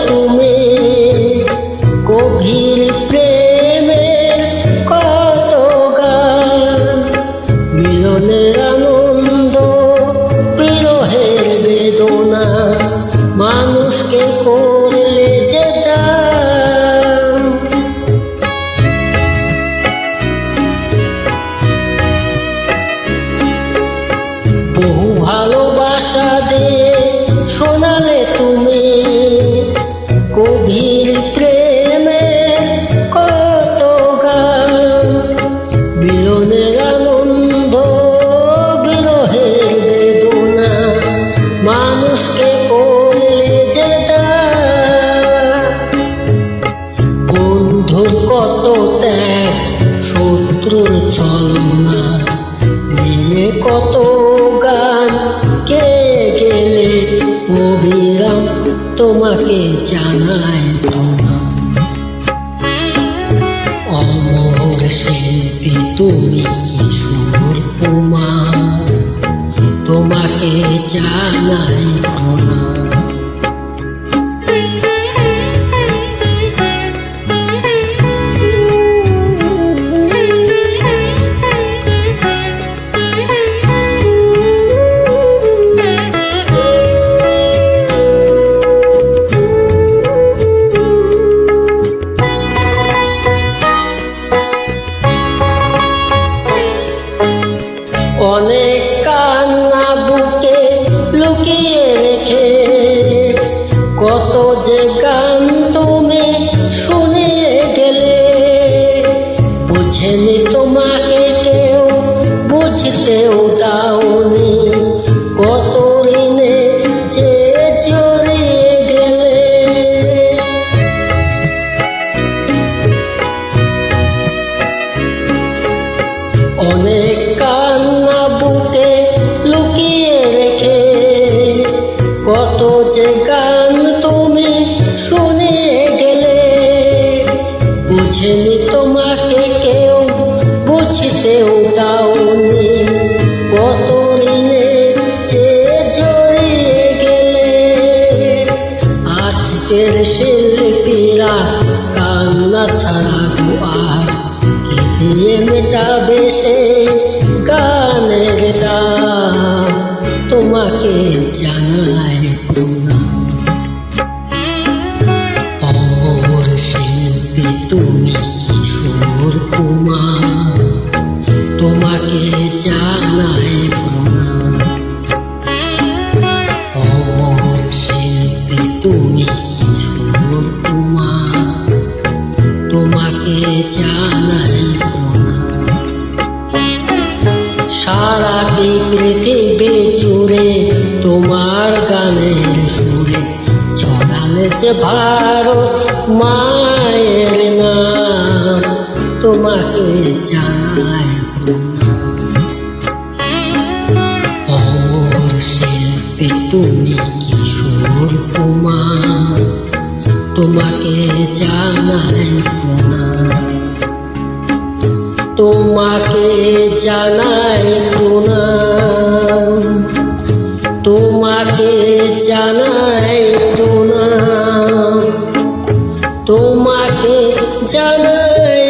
তুমি গভীর প্রেমের কত গান, মিলনের আনন্দ বিরহের বেদনা, মানুষকে করলে যে দান। বহু ভালোবাসা দিয়ে শোনালে তুমি গভীর প্রেমের কত গান, মিলনের আনন্দ বিরহের বেদনা, মানুষকে করলে যে দান। বন্ধুর কত ত্যাগ, শত্রুর ছলনা নিয়ে কত গান কে গেলে অবিরাম তোমাকে জানাই প্রণাম। অমর শিল্পী তুমি কিশোর কুমার, তোমাকে জানাই প্রণাম। অনেক কান্না বুকে লুকিয়ে রেখে কত যে গান তুমি শুনিয়ে গেলে, বুঝেনি তোমাকে কেউ, বুঝতেও দাওনি, কত ঋণে যে জড়িয়ে গেলে। অনেক কান্না বুকে লুকিয়ে রেখে কত যে গান তুমি শুনিয়ে গেলে, বুঝেনি তোমাকে কেউ, বুঝতেও দাওনি, কত ঋণে যে জড়িয়ে গেলে। আজকের শিল্পীরা কান্না ছাড়া গো আর কি দিয়ে মেটাবে সে গানের দাম, তোমাকে জানাই প্রণাম। অমর শিল্পী তুমি কিশোর কুমার, তোমাকে জানাই প্রণাম। অমর শিল্পী তুমি কিশোর কুমার, তোমাকে জানাই প্রণাম। সারাটি পৃথিবী জুড়ে তোমার গানের সুরে ছড়ালে যে ভারত মায়ের নাম, তোমাকে জানাই প্রণাম। অমর শিল্পী তুমি কিশোর কুমার, তোমাকে জানাই প্রণাম। তোমাকে জানাই প্রণাম, তোমাকে জানাই প্রণাম, তোমাকে জানাই